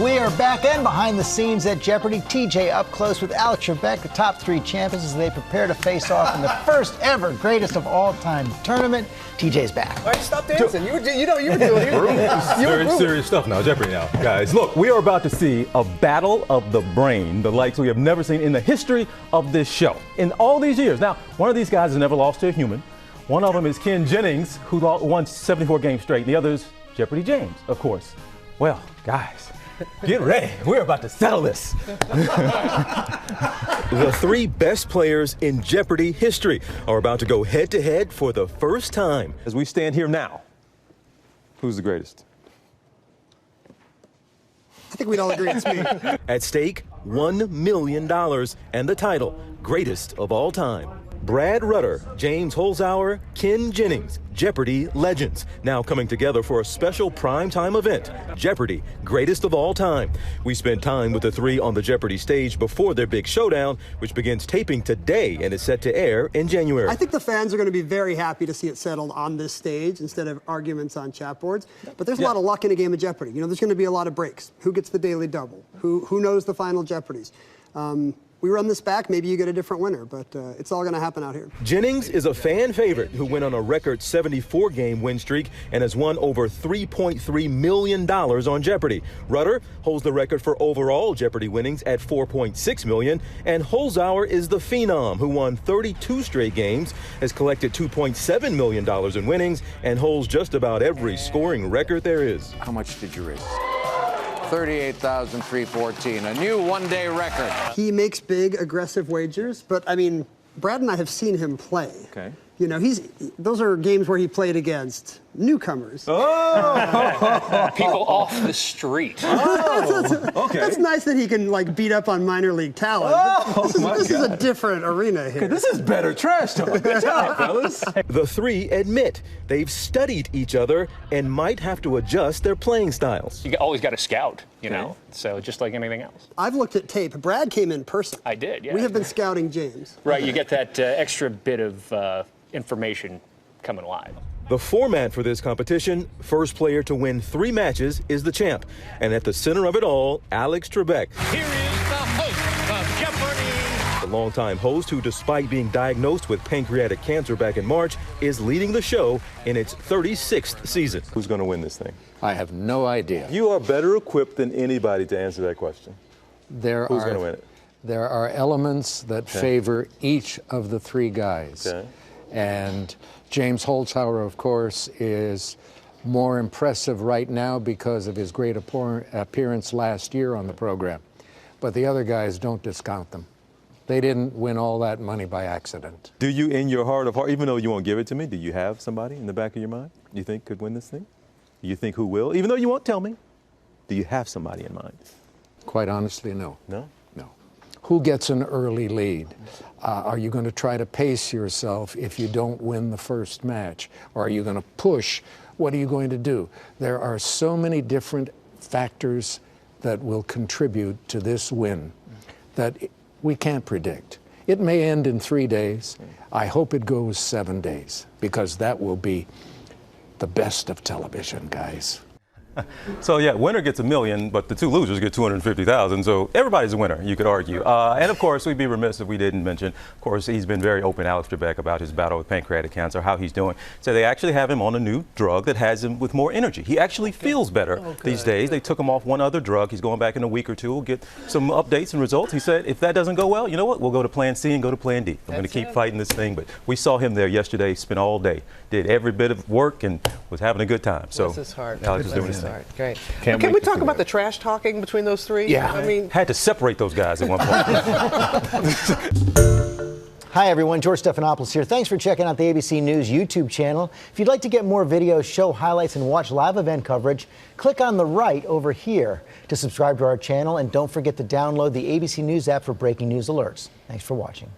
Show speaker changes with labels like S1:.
S1: We are back and behind the scenes at Jeopardy. TJ up close with Alex Trebek, the top 3 champions, as they prepare to face off in the first ever greatest of all time tournament. TJ's back.
S2: All right, stop dancing. You were doing it.
S3: Very serious stuff now, Jeopardy now. Guys, look, we are about to see a battle of the brain, the likes we have never seen in the history of this show. In all these years. Now, one of these guys has never lost to a human. One of them is Ken Jennings, who won 74 games straight. And the other is Jeopardy James, of course. Well, guys, get ready. We're about to settle this.
S4: The 3 best players in Jeopardy history are about to go head-to-head for the first time.
S3: As we stand here now, who's the greatest?
S2: I think we'd all agree it's me.
S4: At stake, $1 million and the title, Greatest of All Time. Brad Rutter, James Holzhauer, Ken Jennings, Jeopardy legends, now coming together for a special primetime event, Jeopardy, Greatest of All Time. We spent time with the 3 on the Jeopardy stage before their big showdown, which begins taping today and is set to air in January.
S2: I think the fans are going to be very happy to see it settled on this stage instead of arguments on chat boards. But there's a lot of luck in a game of Jeopardy. You know, there's going to be a lot of breaks. Who gets the daily double? Who knows the final Jeopardies? We run this back, maybe you get a different winner, but it's all going to happen out here.
S4: Jennings is a fan favorite who went on a record 74-game win streak and has won over $3.3 million on Jeopardy. Rutter holds the record for overall Jeopardy winnings at $4.6 million, and Holzhauer is the phenom who won 32 straight games, has collected $2.7 million in winnings, and holds just about every scoring record there is.
S5: How much did you raise? $38,314, a new one-day record.
S2: He makes big, aggressive wagers, but I mean, Brad and I have seen him play.
S3: Okay.
S2: You know, those are games where he played against newcomers.
S3: Oh!
S6: People off the street.
S3: Oh, okay.
S2: That's nice that he can, like, beat up on minor league talent.
S3: Oh,
S2: this is a different arena here.
S3: Okay, this is better trash talk. Good job, fellas.
S4: The 3 admit they've studied each other and might have to adjust their playing styles.
S6: You always got to scout, you know, so just like anything else.
S2: I've looked at tape. Brad came in person.
S6: I did, yeah.
S2: We have been scouting James.
S6: Right, you get that extra bit of information coming live.
S4: The format for this competition, first player to win 3 matches is the champ. And at the center of it all, Alex Trebek.
S7: Here is the host of Jeopardy!
S4: The longtime host who, despite being diagnosed with pancreatic cancer back in March, is leading the show in its 36th season.
S3: Who's going to win this thing?
S5: I have no idea.
S3: You are better equipped than anybody to answer that question. Who's going to win it?
S5: There are elements that favor each of the 3 guys.
S3: Okay.
S5: And James Holzhauer, of course, is more impressive right now because of his great appearance last year on the program. But the other guys, don't discount them. They didn't win all that money by accident.
S3: Do you, in your heart of heart, even though you won't give it to me, do you have somebody in the back of your mind you think could win this thing? Do you think who will? Even though you won't tell me, do you have somebody in mind?
S5: Quite honestly, no.
S3: No?
S5: No. Who gets an early lead? Are you going to try to pace yourself if you don't win the first match? Or are you going to push? What are you going to do? There are so many different factors that will contribute to this win that we can't predict. It may end in 3 days. I hope it goes 7 days, because that will be the best of television, guys.
S3: So yeah, winner gets $1 million, but the 2 losers get $250,000. So everybody's a winner, you could argue. And of course, we'd be remiss if we didn't mention, of course, he's been very open, Alex Trebek, about his battle with pancreatic cancer, how he's doing. So they actually have him on a new drug that has him with more energy. He actually feels better these days. They took him off one other drug. He's going back in a week or 2. We'll get some updates and results. He said, if that doesn't go well, you know what? We'll go to plan C and go to plan D. I'm going to keep fighting this thing. But we saw him there yesterday, spent all day, did every bit of work, and was having a good time. So
S8: this is hard.
S3: Alex is doing his thing.
S8: Great. Can we talk about the trash talking between those 3?
S3: Yeah.
S8: I mean,
S3: had to separate those guys at one point.
S1: Hi, everyone. George Stephanopoulos here. Thanks for checking out the ABC News YouTube channel. If you'd like to get more videos, show highlights, and watch live event coverage, click on the right over here to subscribe to our channel. And don't forget to download the ABC News app for breaking news alerts. Thanks for watching.